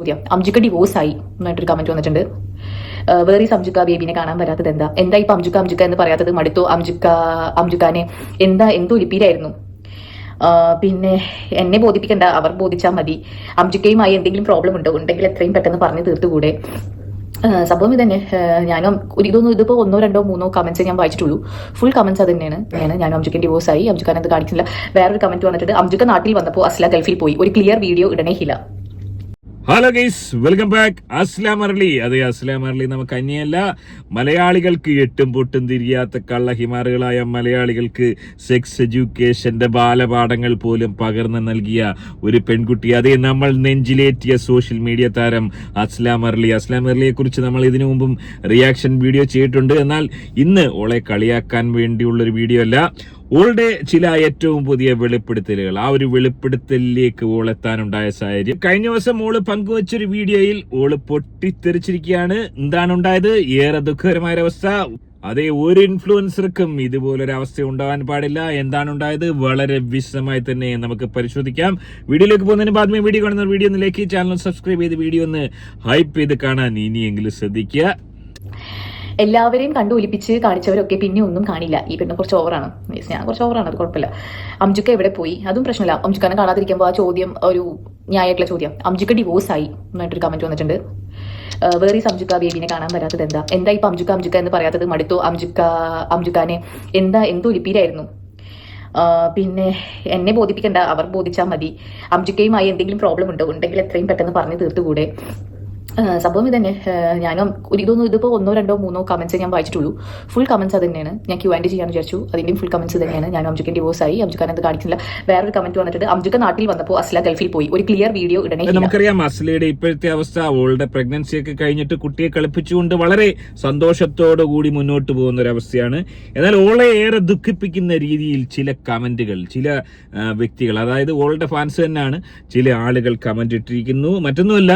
ചോദ്യം, അംജുക്ക ഡിവോഴ്സ് ആയി എന്നായിട്ടൊരു കമന്റ് വന്നിട്ടുണ്ട്. വേറെ അംജുക്ക ബേബിനെ കാണാൻ വരാത്തത് എന്താ ഇപ്പൊ അംജുക്ക എന്ന് പറയാത്തത്? മടുത്തു അംജുക്കാനെ എന്തോ ലിപ്പിയിലായിരുന്നു. പിന്നെ എന്നെ ബോധിപ്പിക്കണ്ട, അവർ ബോധിച്ചാൽ മതി. അംജുക്കയുമായി എന്തെങ്കിലും പ്രോബ്ലം ഉണ്ടെങ്കിൽ എത്രയും പെട്ടെന്ന് പറഞ്ഞു തീർത്തുകൂടെ? സംഭവം ഇതന്നെ. ഇതിപ്പോ 1, 2, 3 കമന്റ്സ് ഞാൻ വായിച്ചിട്ടുള്ളൂ. ഫുൾ കമന്റ്സ് അത് തന്നെയാണ്. ഞാൻ അംജുക്ക ഡിവോഴ്സ് ആയി, അംജുക്കാൻ എന്ത് കാണിച്ചില്ല. വേറൊരു കമന്റ് വന്നിട്ടുണ്ട്, അംജുക്ക നാട്ടിൽ വന്നപ്പോൾ അസ്ല ഗൾഫിൽ പോയി, ഒരു ക്ലിയർ വീഡിയോ ഇടണേ ഹില. Hello guys, welcome back. Aslam അർലി. അതെ, അസ്ലാം അർലി നമുക്ക് അന്യല്ല. മലയാളികൾക്ക് എട്ടും പൊട്ടും തിരിയാത്ത കള്ളഹിമാറുകളായ മലയാളികൾക്ക് സെക്സ് എഡ്യൂക്കേഷന്റെ ബാലപാഠങ്ങൾ പോലും പകർന്നു നൽകിയ ഒരു പെൺകുട്ടി. അതേ, നമ്മൾ നെഞ്ചിലേറ്റിയ സോഷ്യൽ മീഡിയ താരം അസ്ലാം അർലി. അസ്ലാം അർലിയെ കുറിച്ച് നമ്മൾ ഇതിനു മുമ്പും റിയാക്ഷൻ വീഡിയോ ചെയ്തിട്ടുണ്ട്. എന്നാൽ ഇന്ന് ഓളെ കളിയാക്കാൻ വേണ്ടിയുള്ളൊരു വീഡിയോ അല്ല, ഓളുടെ ചില ഏറ്റവും പുതിയ വെളിപ്പെടുത്തലുകൾ. ആ ഒരു വെളിപ്പെടുത്തലിലേക്ക് ഓളെത്താനുണ്ടായ സാഹചര്യം. കഴിഞ്ഞ ദിവസം ഓള് പങ്കുവച്ചൊരു വീഡിയോയിൽ ഓള് പൊട്ടിത്തെറിച്ചിരിക്കുകയാണ്. എന്താണ് ഉണ്ടായത്? ഏറെ ദുഃഖകരമായ അവസ്ഥ. അതേ, ഒരു ഇൻഫ്ലുവൻസർക്കും ഇതുപോലൊരവസ്ഥ ഉണ്ടാവാൻ പാടില്ല. എന്താണ് ഉണ്ടായത്? വളരെ വിശദമായി തന്നെ നമുക്ക് പരിശോധിക്കാം. വീഡിയോയിലേക്ക് പോകുന്നതിന് ബാദ്മേ വീഡിയോ കാണുന്ന വീഡിയോ ഒന്ന് ലൈക്ക്, ചാനൽ സബ്സ്ക്രൈബ് ചെയ്ത് വീഡിയോ ഒന്ന് ഹൈപ്പ് ചെയ്ത് കാണാൻ ഇനിയെങ്കിലും ശ്രദ്ധിക്കുക. എല്ലാവരെയും കണ്ടു ഒലിപ്പിച്ച് കാണിച്ചവരൊക്കെ പിന്നെ ഒന്നും കാണില്ല. ഈ പെണ്ണ് കുറച്ച് ഓവറാണ്. ഞാൻ കുറച്ച് ഓവറാണ്, അത് കുഴപ്പമില്ല. അംജുക്ക എവിടെ പോയി? അതും പ്രശ്നമില്ല. അംജുക്കാനെ കാണാതിരിക്കുമ്പോൾ ആ ചോദ്യം ഒരു ന്യായമായിട്ടുള്ള ചോദ്യം. അംജുക്ക ഡിവോഴ്സ് ആയി എന്നായിട്ടൊരു കമന്റ് വന്നിട്ടുണ്ട്. വേറെ അംജുക്ക ബേബിനെ കാണാൻ വരാത്തത് എന്താ ഇപ്പൊ അംജുക്ക എന്ന് പറയാത്തത്? മടുത്തു അംജുക്കാനെ എന്തോ ലിപ്പിയിലായിരുന്നു. പിന്നെ എന്നെ ബോധിപ്പിക്കണ്ട, അവർ ബോധിച്ചാൽ മതി. അംജുക്കയുമായി എന്തെങ്കിലും പ്രോബ്ലം ഉണ്ടെങ്കിൽ എത്രയും പെട്ടെന്ന് പറഞ്ഞു തീർത്തുകൂടെ? സംഭവം ഇതന്നെ. ഇതിപ്പോ 1, 2, 3 കമന്റ്സ് ഞാൻ വായിച്ചിട്ടുള്ളൂ. ഫുൾ കമന്റ്സ് അത് തന്നെയാണ്. ഞാൻ Q&A ചെയ്യാന്ന് വിചാരിച്ചു. അതിന്റെയും ഫുൾ കമന്റ്സ് തന്നെയാണ്. ഞാൻ അംജുക്ക ഡിവോഴ്സ് ആയി, അംജുക്കാൻ എന്ത് കാണിച്ചില്ല. വേറൊരു കമന്റ് വന്നിട്ടുണ്ട്, അംജുക്ക നാട്ടിൽ വന്നപ്പോൾ അസ്ല ഗൾഫിൽ പോയി, ഒരു ക്ലിയർ വീഡിയോ ഇടണേ. നമുക്കറിയാം അസ്ലയുടെ ഇപ്പോഴത്തെ അവസ്ഥ. അവളുടെ പ്രഗ്നൻസി ഒക്കെ കഴിഞ്ഞിട്ട് കുട്ടിയെ കളിപ്പിച്ചുകൊണ്ട് വളരെ സന്തോഷത്തോടു കൂടി മുന്നോട്ട് പോകുന്ന ഒരു അവസ്ഥയാണ്. എന്നാൽ ഓളെ ഏറെ ദുഃഖിപ്പിക്കുന്ന രീതിയിൽ ചില കമന്റുകൾ, ചില വ്യക്തികൾ, അതായത് ഓളുടെ ഫാൻസ് തന്നെയാണ്, ചില ആളുകൾ കമന്റ് ഇട്ടിരിക്കുന്നു. മറ്റൊന്നുമല്ല,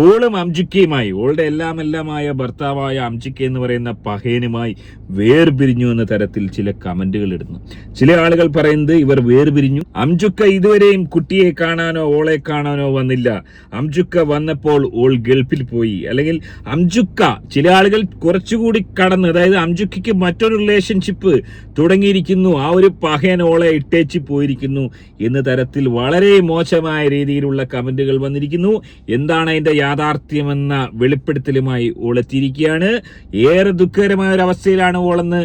ഓളും അംജുക്കയുമായി, ഓളുടെ എല്ലാമായ ഭർത്താവായ അംജുക്ക എന്ന് പറയുന്ന പഹേനുമായി വേർപിരിഞ്ഞു എന്ന തരത്തിൽ ചില കമന്റുകൾ ഇടുന്നു. ചില ആളുകൾ പറയുന്നത് ഇവർ വേർപിരിഞ്ഞു. അംജുക്ക ഇതുവരെയും കുട്ടിയെ കാണാനോ ഓളെ കാണാനോ വന്നില്ല. അംജുക്ക വന്നപ്പോൾ ഓൾ ഗൾഫിൽ പോയി. അല്ലെങ്കിൽ അംജുക്ക, ചില ആളുകൾ കുറച്ചുകൂടി കടന്ന്, അതായത് അംജുക്കയ്ക്ക് മറ്റൊരു റിലേഷൻഷിപ്പ് തുടങ്ങിയിരിക്കുന്നു, ആ ഒരു പഹേൻ ഓളെ ഇട്ടേച്ച് പോയിരിക്കുന്നു എന്ന തരത്തിൽ വളരെ മോശമായ രീതിയിലുള്ള കമന്റുകൾ വന്നിരിക്കുന്നു. എന്താണ് അതിന്റെ യാഥാർത്ഥ്യമെന്ന വെളിപ്പെടുത്തലുമായി ഓളെത്തിയിരിക്കുകയാണ്. ഏറെ ദുഃഖകരമായ ഒരു അവസ്ഥയിലാണ് ഓളെന്ന്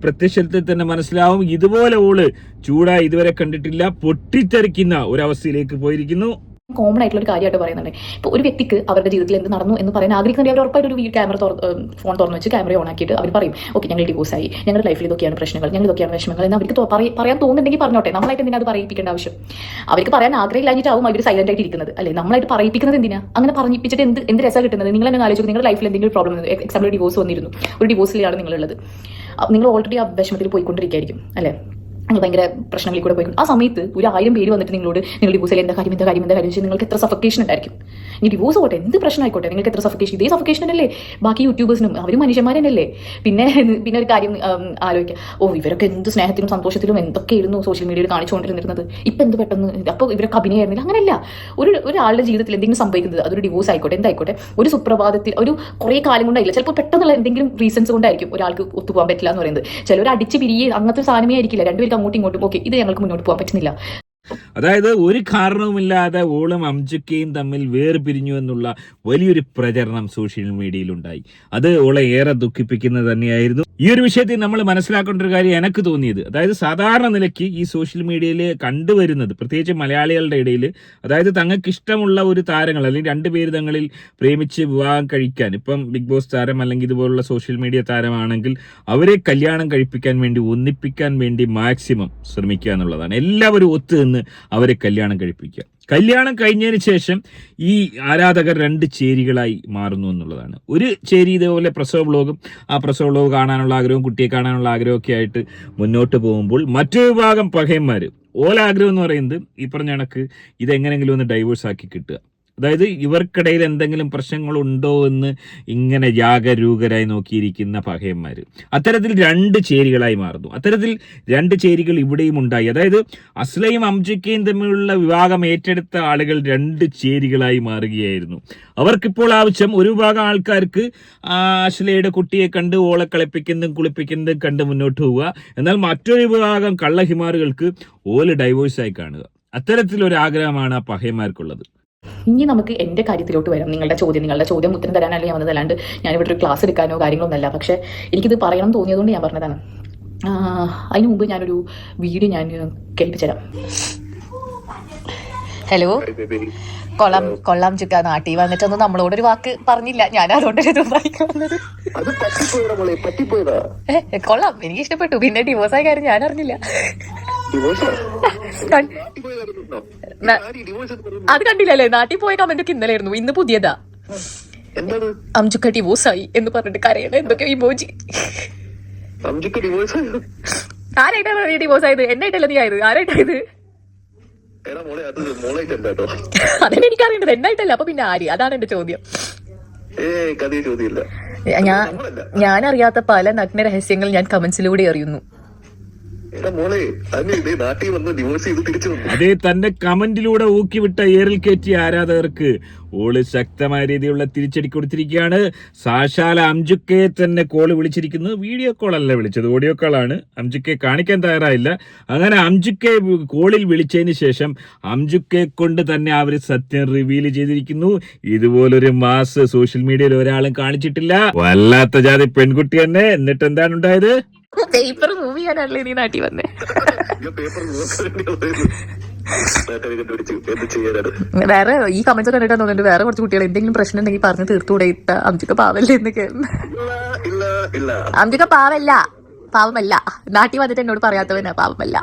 പ്രത്യക്ഷത്തിൽ തന്നെ മനസ്സിലാവും. ഇതുപോലെ ഓള് ചൂടായി ഇതുവരെ കണ്ടിട്ടില്ല. പൊട്ടിത്തെറിക്കുന്ന ഒരവസ്ഥയിലേക്ക് പോയിരിക്കുന്നു. കോമൺ ആയിട്ടുള്ള ഒരു കാര്യമായിട്ട് പറയുന്നുണ്ട്. ഇപ്പോൾ ഒരു വ്യക്തിക്ക് അവരുടെ ജീവിതത്തിൽ എന്ത് നടന്നു എന്ന് പറയാൻ ആഗ്രഹിക്കുന്നുണ്ടെങ്കിൽ അവർ ഉറപ്പായിട്ട് ഒരു ഫോൺ തുറന്നു വെച്ച് ക്യാമറ ഓൺ ആക്കിയിട്ട് അവർ പറയും, ഓക്കെ ഞങ്ങൾ ഡിവോഴ്സ് ആയി, ഞങ്ങളുടെ ലൈഫിൽ ഇതൊക്കെയാണ് പ്രശ്നങ്ങൾ, ഞങ്ങൾ ഇതൊക്കെയാണ് വിഷമങ്ങൾ എന്ന് അവർക്ക് പറയാൻ തോന്നുന്നുണ്ടെങ്കിൽ പറഞ്ഞോട്ടെ. നമ്മളായിട്ട് എന്തിനാ അത് പറയിപ്പിക്കേണ്ട ആവശ്യം? അവർക്ക് പറയാൻ ആഗ്രഹമില്ലാഞ്ഞിട്ടാവും അവർ സൈലന്റ് ആയിട്ട് ഇരിക്കുന്നത്, അല്ലേ? നമ്മളായിട്ട് പറയിപ്പിക്കുന്നത് എന്തിനാ? അങ്ങനെ പറഞ്ഞിപ്പിച്ചിട്ട് എന്ത് രസം കിട്ടുന്നത്? നിങ്ങൾ തന്നെ ആലോചിക്കും, നിങ്ങളുടെ ലൈഫിൽ എന്തെങ്കിലും പ്രോബ്ലം, എക്സാമ്പിൾ ഡിവോഴ്സ് വന്നിരുന്നു, ഒരു ഡിവോഴ്സിലാണ് നിങ്ങളുള്ളത്, നിങ്ങൾ ഓൾറെഡി ആ വിഷമത്തിൽ പോയിക്കൊണ്ടിരിക്കുകയായിരിക്കും, അല്ലേ? നിങ്ങൾ ഭയങ്കര പ്രശ്നങ്ങളിൽ കൂടെ പോയിക്കും. ആ സമയത്ത് ഒരു 1000 പേര് വന്നിട്ട് നിങ്ങളോട് നിങ്ങൾ ഡിവോഴ്സിൽ എന്താ കാര്യം വെച്ചാൽ നിങ്ങൾക്ക് എത്ര സഫക്കേഷൻ ഉണ്ടായിരിക്കും. ഇനി ഡിവോഴ്സ് ആവട്ടെ, എന്ത് പ്രശ്നം ആയിക്കോട്ടെ, നിങ്ങൾക്ക് എത്ര സഫക്കേഷൻ. ഇതേ സഫക്കേഷൻ അല്ലേ ബാക്കി യൂട്യൂബേഴ്സിനും? അവരും മനുഷ്യന്മാരല്ലേ. പിന്നെ ഒരു കാര്യം ആലോചിക്കുക, ഇവരൊക്കെ എന്ത് സ്നേഹത്തിലും സന്തോഷത്തിലും എന്തൊക്കെയായിരുന്നു സോഷ്യൽ മീഡിയയിൽ കാണിച്ചുകൊണ്ടിരുന്നത്, ഇപ്പം എന്ത് പെട്ടെന്ന് അപ്പോൾ ഇവരൊക്കെ അഭിനയമായിരുന്നില്ല. അങ്ങനെയല്ല, ഒരാളുടെ ജീവിതത്തിൽ എന്തെങ്കിലും സംഭവിക്കുന്നത്, അതൊരു ഡിവോഴ്സ് ആയിക്കോട്ടെ, എന്തായിക്കോട്ടെ, ഒരു സുപ്രഭാതത്തിൽ, ഒരു കുറേ കാലം കൊണ്ടായില്ല, ചിലപ്പോൾ പെട്ടെന്നുള്ള എന്തെങ്കിലും റീസൺസ് കൊണ്ടായിരിക്കും ഒരാൾക്ക് ഒത്തുപോകാൻ പറ്റില്ല എന്ന് പറയുന്നത്. ചിലർ അടിച്ച് പിരിയെ അങ്ങനത്തെ സാധനമേ ആയിരിക്കില്ല, രണ്ടുപേർക്ക് അങ്ങോട്ടും ഇങ്ങോട്ടും ഓക്കെ ഇത് ഞങ്ങൾക്ക് മുന്നോട്ട് പോകാൻ പറ്റുന്നില്ല. അതായത് ഒരു കാരണവുമില്ലാതെ ഓളും അംജുക്കയും തമ്മിൽ വേർപിരിഞ്ഞു എന്നുള്ള വലിയൊരു പ്രചരണം സോഷ്യൽ മീഡിയയിൽ ഉണ്ടായി. അത് ഓളെ ഏറെ ദുഃഖിപ്പിക്കുന്നത് തന്നെയായിരുന്നു. ഈ ഒരു വിഷയത്തിൽ നമ്മൾ മനസ്സിലാക്കേണ്ട ഒരു കാര്യം എനിക്ക് തോന്നിയത്, അതായത് സാധാരണ നിലയ്ക്ക് ഈ സോഷ്യൽ മീഡിയയിൽ കണ്ടുവരുന്നത്, പ്രത്യേകിച്ച് മലയാളികളുടെ ഇടയിൽ, അതായത് തങ്ങൾക്ക് ഇഷ്ടമുള്ള ഒരു താരങ്ങൾ അല്ലെങ്കിൽ 2 പേര് തങ്ങളിൽ പ്രേമിച്ച് വിവാഹം കഴിക്കാൻ, ഇപ്പം ബിഗ് ബോസ് താരം അല്ലെങ്കിൽ ഇതുപോലുള്ള സോഷ്യൽ മീഡിയ താരമാണെങ്കിൽ അവരെ കല്യാണം കഴിപ്പിക്കാൻ വേണ്ടി, ഒന്നിപ്പിക്കാൻ വേണ്ടി മാക്സിമം ശ്രമിക്കുക എന്നുള്ളതാണ്. എല്ലാവരും ഒത്തുനിന്ന് അവരെ കല്യാണം കഴിപ്പിക്കുക. കല്യാണം കഴിഞ്ഞതിന് ശേഷം ഈ ആരാധകർ 2 ചേരികളായി മാറുന്നു എന്നുള്ളതാണ്. ഒരു ചേരി ഇതേപോലെ പ്രസവ വ്ലോഗും, ആ പ്രസവ വ്ലോഗ് കാണാനുള്ള ആഗ്രഹവും കുട്ടിയെ കാണാനുള്ള ആഗ്രഹമൊക്കെ ആയിട്ട് മുന്നോട്ട് പോകുമ്പോൾ മറ്റൊരു വിഭാഗം പകയന്മാർ, ഓല ആഗ്രഹം എന്ന് പറയുന്നത് ഈ പറഞ്ഞ കണക്ക് ഇതെങ്ങനെങ്കിലും ഒന്ന് ഡൈവേഴ്സ് ആക്കി കിട്ടുക, അതായത് ഇവർക്കിടയിൽ എന്തെങ്കിലും പ്രശ്നങ്ങളുണ്ടോ എന്ന് ഇങ്ങനെ ജാഗരൂകരായി നോക്കിയിരിക്കുന്ന പഹയന്മാർ അത്തരത്തിൽ രണ്ട് ചേരികളായി മാറുന്നു. അത്തരത്തിൽ രണ്ട് ചേരികൾ ഇവിടെയും ഉണ്ടായി. അതായത് അസ്ലയും അംജിക്കയും തമ്മിലുള്ള വിവാഹം ഏറ്റെടുത്ത ആളുകൾ രണ്ട് ചേരികളായി മാറുകയായിരുന്നു. അവർക്കിപ്പോൾ ആവശ്യം ഒരു വിഭാഗം ആൾക്കാർക്ക് അസ്ലയുടെ കുട്ടിയെ കണ്ട് ഓളെ കളിപ്പിക്കുന്നതും കുളിപ്പിക്കുന്നതും കണ്ട് മുന്നോട്ട് പോവുക. എന്നാൽ മറ്റൊരു വിഭാഗം കള്ളഹിമാറുകൾക്ക് ഓല് ഡൈവോഴ്സായി കാണുക. അത്തരത്തിലൊരു ആഗ്രഹമാണ് ആ പഹയന്മാർക്കുള്ളത്. ഇനി നമുക്ക് എൻ്റെ കാര്യത്തിലോട്ട് വരാം. നിങ്ങളുടെ ചോദ്യം ഉത്തരം തരാനല്ല ഞാൻ വന്നത്, അല്ലാണ്ട് ഞാനിവിടെ ഒരു ക്ലാസ് എടുക്കാനോ കാര്യങ്ങളൊന്നല്ല. പക്ഷേ എനിക്കിത് പറയണം തോന്നിയതുകൊണ്ട് ഞാൻ പറഞ്ഞതാണ്. അതിന് മുമ്പ് ഞാനൊരു വീഡിയോ ഞാൻ കേൾപ്പിച്ചുതരാം. ഹലോ, കൊള്ളാം ചുക്ക, നാട്ടിൽ വന്നിട്ടൊന്നും നമ്മളോടൊരു വാക്ക് പറഞ്ഞില്ല. ഞാൻ അതുകൊണ്ടൊരു വായിക്കുന്നത്. കൊള്ളാം, എനിക്ക് ഇഷ്ടപ്പെട്ടു. പിന്നെ ഡിവോഴ്സായ കാര്യം ഞാൻ അറിഞ്ഞില്ല. അത് കണ്ടില്ലല്ലേ? നാട്ടിൽ പോയ കമന്റ് ഒക്കെ ഇന്നലെയായിരുന്നു. ഇന്ന് പുതിയതാ. അംജുക്ക ഡിവോഴ്സായി എന്ന് പറഞ്ഞിട്ട് കരയണ എന്തൊക്കെ ഇമോജി. ആരായിട്ടാണ് നീ ഡിവോഴ്സ് ആയത്? എന്നായിട്ടല്ല നീ ആയത്? ആരായിട്ടായത്? അതെന്നെ എനിക്കറിയേണ്ടത്, എന്നായിട്ടല്ല. അപ്പൊ പിന്നെ ആര്? അതാണ് എന്റെ ചോദ്യം. ഞാൻ അറിയാത്ത പല നഗ്ന രഹസ്യങ്ങൾ ഞാൻ കമന്റ്സിലൂടെ അറിയുന്നു. അതേ, തന്റെ കമന്റിലൂടെ ഊക്കിവിട്ട ഏറിൽ കയറ്റിയ ആരാധകർക്ക് ഓള് ശക്തമായ രീതിയിലുള്ള തിരിച്ചടി കൊടുത്തിരിക്കുകയാണ്. സാക്ഷാൽ അംജുക്കയെ തന്നെ കോള് വിളിച്ചിരിക്കുന്നത്. വീഡിയോ കോൾ അല്ല വിളിച്ചത്, ഓഡിയോ കോളാണ്. അംജുക്കയെ കാണിക്കാൻ തയ്യാറായില്ല. അങ്ങനെ അംജുക്കയെ കോളിൽ വിളിച്ചതിന് ശേഷം അംജുക്കയെ കൊണ്ട് തന്നെ അവർ സത്യം റിവീൽ ചെയ്തിരിക്കുന്നു. ഇതുപോലൊരു മാസ് സോഷ്യൽ മീഡിയയിൽ ഒരാളും കാണിച്ചിട്ടില്ല. വല്ലാത്ത ജാതി പെൺകുട്ടി തന്നെ. എന്നിട്ട് എന്താണ് ഉണ്ടായത്? പേപ്പർ മൂവ് ചെയ്യാനല്ലേ നീ നാട്ടിൽ വന്നേ? വേറെ ഈ കമന്റ്സ് കണ്ടിട്ടാ തോന്നുന്നുണ്ട് വേറെ കുറച്ച് കുട്ടികൾ എന്തെങ്കിലും പ്രശ്നം ഉണ്ടെങ്കിൽ പറഞ്ഞ് തീർത്തുകൂടെ? അംജിക്ക പാവല്ലേ എന്നൊക്കെ. അംജിക്ക പാവമല്ല. നാട്ടിൽ വന്നിട്ട് എന്നോട് പറയാത്തവനാ പാവമല്ല.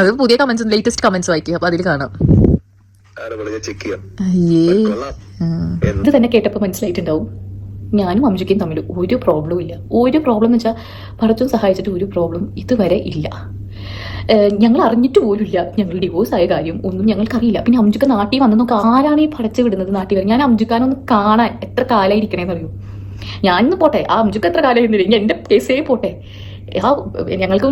അത് പുതിയ കമന്റ്സ്, ലേറ്റസ്റ്റ് കമന്റ്സ് വായിക്കുക, അപ്പൊ അതിൽ കാണാം. ഇത് തന്നെ കേട്ടപ്പോ മനസ്സിലായിട്ടുണ്ടാവും, ഞാനും അംജുക്കയും തമ്മിൽ ഒരു പ്രോബ്ലവും ഇല്ല. ഒരു പ്രോബ്ലം എന്ന് വെച്ചാൽ പടച്ചും സഹായിച്ചിട്ട് ഒരു പ്രോബ്ലം ഇതുവരെ ഇല്ല. ഞങ്ങൾ അറിഞ്ഞിട്ട് പോലുമില്ല ഞങ്ങൾ ഡിവോഴ്സ് ആയ കാര്യം ഒന്നും ഞങ്ങൾക്കറിയില്ല. പിന്നെ അംജുക്ക നാട്ടിൽ വന്ന് നോക്ക്, ആരാണ് ഈ പടച്ച് വിടുന്നത് നാട്ടിൽ വരെ? ഞാൻ അംജുക്കാനൊന്ന് കാണാൻ എത്ര കാലം ഇരിക്കണേന്ന് അറിയൂ. ഞാനിന്ന് പോട്ടെ, ആ അംജുക്ക എത്ര കാലം ഇരുന്നില്ല, എൻ്റെ കേസേ പോട്ടെ. ഞങ്ങൾക്ക്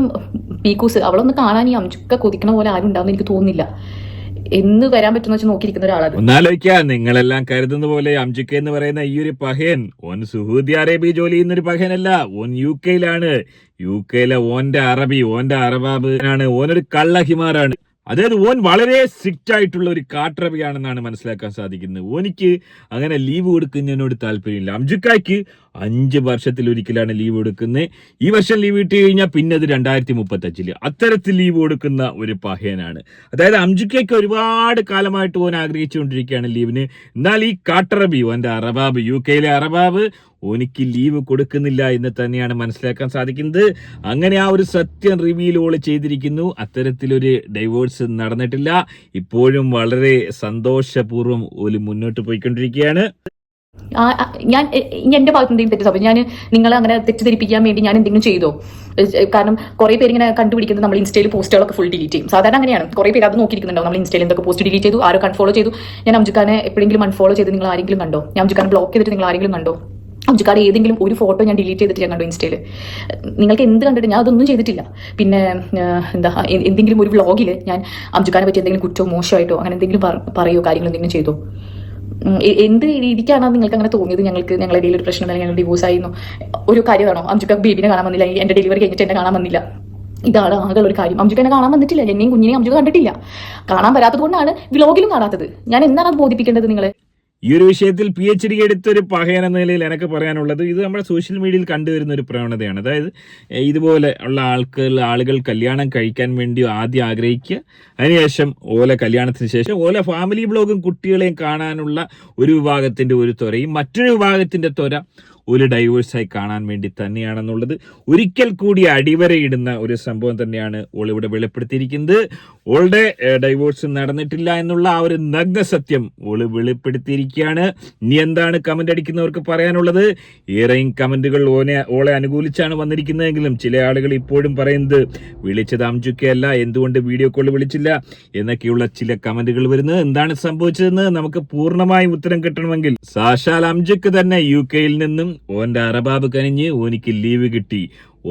പീക്കൂസ് അവളൊന്ന് കാണാൻ ഈ അംജുക്ക കൊതിക്കണ പോലെ ആരും ഉണ്ടാവുമെന്ന് എനിക്ക് തോന്നുന്നില്ല. എന്ന് വരാൻ പറ്റുന്ന വെച്ച് നോക്കിയിരിക്കുന്ന ഒരാളാണ്. ഒന്നാലോചിക്കാ, നിങ്ങളെല്ലാം കരുതുന്ന പോലെ അംജുക്ക എന്ന് പറയുന്ന ഈ ഒരു പഹയൻ ഓൻ സൗദി അറേബ്യ ജോലി ചെയ്യുന്നൊരു പഹയനല്ല. ഓൻ UK-യിലാണ്. UK-യിലെ ഓന്റെ അറബാബ് ആണ്. ഓനൊരു കള്ളഹിമാറാണ്. അതായത് ഓൻ വളരെ സ്ട്രിക്റ്റ് ആയിട്ടുള്ള ഒരു കാട്ടറബിയാണെന്നാണ് മനസ്സിലാക്കാൻ സാധിക്കുന്നത്. ഓനിക്ക് അങ്ങനെ ലീവ് കൊടുക്കുന്നതിനോട് താല്പര്യമില്ല. അംജുക്കായ്ക്ക് 5 വർഷത്തിലൊരിക്കലാണ് ലീവ് കൊടുക്കുന്നത്. ഈ വർഷം ലീവ് കിട്ടി കഴിഞ്ഞാൽ പിന്നെ അത് 2035 അത്തരത്തിൽ ലീവ് കൊടുക്കുന്ന ഒരു പഹയനാണ്. അതായത് അംജുക്കയ്ക്ക് ഒരുപാട് കാലമായിട്ട് ഓൻ ആഗ്രഹിച്ചുകൊണ്ടിരിക്കുകയാണ് ലീവിന്. എന്നാൽ ഈ കാട്ടറബി, ഓന്റെ അറബാബ്, UK-യിലെ അറബാബ് ഓനിക്ക് ലീവ് കൊടുക്കുന്നില്ല എന്ന് തന്നെയാണ് മനസ്സിലാക്കാൻ സാധിക്കുന്നത്. അങ്ങനെ ആ ഒരു സത്യം റിവീൽ ഓള് ചെയ്തിരിക്കുന്നു. അത്തരത്തിലൊരു ഡൈവോഴ്സ് നടന്നിട്ടില്ല. ഇപ്പോഴും വളരെ സന്തോഷപൂർവ്വം ഓല് മുന്നോട്ട് പോയിക്കൊണ്ടിരിക്കുകയാണ്. ഞാൻ എന്റെ ഭാഗത്ത് എന്തെങ്കിലും തെറ്റ് സംഭവിച്ചു, ഞാൻ നിങ്ങളെ അങ്ങനെ തെറ്റിദ്ധരിപ്പിക്കാൻ വേണ്ടി ഞാൻ എന്തെങ്കിലും ചെയ്തോ? കാരണം കുറെ പേര് ഇങ്ങനെ കണ്ടുപിടിക്കുന്നത് നമ്മൾ ഇൻസ്റ്റയിൽ പോസ്റ്റുകളൊക്കെ ഫുൾ ഡിലീറ്റ് ചെയ്യും. സാധാരണ അങ്ങനെയാണ്. കുറെ പേര് അത് നോക്കിയിരിക്കുന്നുണ്ടാവും. നമ്മൾ ഇൻസ്റ്റയിൽ എന്തൊക്കെ പോസ്റ്റ് ഡിലീറ്റ് ചെയ്തു, ആരോ അൺഫോളോ ചെയ്തു. ഞാൻ അംജുക്കാനെ എപ്പോഴെങ്കിലും അൺഫോളോ ചെയ്ത് നിങ്ങൾ ആരെങ്കിലും കണ്ടോ? ഞാൻ അംജുക്കാനെ ബ്ലോക്ക് ചെയ്തിട്ട് നിങ്ങൾ ആരെങ്കിലും കണ്ടോ? അംജുക്കാരെ ഏതെങ്കിലും ഒരു ഫോട്ടോ ഞാൻ ഡിലീറ്റ് ചെയ്തിട്ട് ഞാൻ കണ്ടു ഇൻസ്റ്റയിൽ? നിങ്ങൾക്ക് എന്ത് കണ്ടിട്ട്? ഞാൻ അതൊന്നും ചെയ്തിട്ടില്ല. പിന്നെ എന്തെങ്കിലും ഒരു വ്ളോഗിൽ ഞാൻ അംജുക്കാനെ പറ്റി എന്തെങ്കിലും കുറ്റമോ മോശമായിട്ടോ അങ്ങനെ എന്തെങ്കിലും പറയോ കാര്യങ്ങൾ എന്തെങ്കിലും ചെയ്തോ? എന്ത് രീതിക്കാണ് നിങ്ങൾക്ക് അങ്ങനെ തോന്നിയത്? ഞങ്ങളുടെ ഇടയിൽ ഒരു പ്രശ്നം അല്ലെങ്കിൽ ഞങ്ങൾ ഡിവോഴ്സ് ആയിരുന്നു ഒരു കാര്യമാണോ? അംജുക്ക ബേബിനെ കാണാൻ വന്നില്ല, എന്റെ ഡെലിവറി കഴിഞ്ഞിട്ട് എന്നെ കാണാൻ വന്നില്ല, ഇതാണ് ആകെ ഒരു കാര്യം. അംജുക്ക എന്നെ കാണാൻ വന്നിട്ടില്ല, എന്നെയും കുഞ്ഞിനെയും അംജുക്ക കണ്ടിട്ടില്ല. കാണാൻ വരാത്തത് കൊണ്ടാണ് വ്ളോഗിലും കാണാത്തത്. ഞാൻ എന്താണ് അത് ബോധിപ്പിക്കേണ്ടത് നിങ്ങളെ? ഈ ഒരു വിഷയത്തിൽ PhD എടുത്തൊരു പഹയൻ എന്ന നിലയിൽ എനിക്ക് പറയാനുള്ളത്, ഇത് നമ്മുടെ സോഷ്യൽ മീഡിയയിൽ കണ്ടുവരുന്ന ഒരു പ്രവണതയാണ്. അതായത് ഇതുപോലെ ഉള്ള ആളുകൾ കല്യാണം കഴിക്കാൻ വേണ്ടി ആദ്യം ആഗ്രഹിക്കുക, അതിനുശേഷം കല്യാണത്തിന് ശേഷം ഫാമിലി ബ്ലോഗും കുട്ടികളെയും കാണാനുള്ള ഒരു വിഭാഗത്തിന്റെ ഒരു ത്വരയും മറ്റൊരു വിഭാഗത്തിന്റെ ത്വര ഒരു ഡൈവേഴ്സായി കാണാൻ വേണ്ടി തന്നെയാണെന്നുള്ളത് ഒരിക്കൽ കൂടി അടിവരയിടുന്ന ഒരു സംഭവം തന്നെയാണ് ഓൾ ഇവിടെ വെളിപ്പെടുത്തിയിരിക്കുന്നത്. ഓളുടെ ഡൈവോഴ്സ് നടന്നിട്ടില്ല എന്നുള്ള ആ ഒരു നഗ്ന സത്യം ഓള് വെളിപ്പെടുത്തിയിരിക്കുകയാണ്. ഇനി എന്താണ് കമന്റ് അടിക്കുന്നവർക്ക് പറയാനുള്ളത്? ഏറെയും കമന്റുകൾ ഓളെ അനുകൂലിച്ചാണ് വന്നിരിക്കുന്നതെങ്കിലും ചില ആളുകൾ ഇപ്പോഴും പറയുന്നത് വിളിച്ചത് അംജുക്കയല്ല, എന്തുകൊണ്ട് വീഡിയോ കോൾ വിളിച്ചില്ല എന്നൊക്കെയുള്ള ചില കമന്റുകൾ വരുന്നത്. എന്താണ് സംഭവിച്ചതെന്ന് നമുക്ക് പൂർണ്ണമായും ഉത്തരം കിട്ടണമെങ്കിൽ സാക്ഷാൽ അംജുക്ക് തന്നെ UK നിന്നും ഓന്റെ അറബാബ് കനിഞ്ഞ് ഓനിക്ക് ലീവ് കിട്ടി.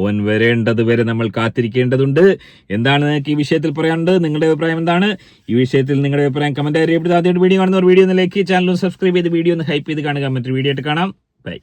ഓൻ വരേണ്ടത് വരെ നമ്മൾ കാത്തിരിക്കേണ്ടതുണ്ട്. എന്താണ് നിങ്ങൾക്ക് ഈ വിഷയത്തിൽ പറയാനുണ്ട്? നിങ്ങളുടെ അഭിപ്രായം എന്താണ്? ഈ വിഷയത്തിൽ നിങ്ങളുടെ അഭിപ്രായം കമന്റ് അറിയപ്പെടുന്നത്. ആദ്യമായിട്ട് വീഡിയോ കാണുന്നവർ വീഡിയോ ഒന്ന് ലൈക്ക്, ചാനൽ സബ്സ്ക്രൈബ് ചെയ്ത് വീഡിയോ ഒന്ന് ഹൈപ്പ് ചെയ്ത് കാണുക. മറ്റൊരു വീഡിയോ ആയിട്ട് കാണാം. ബൈ.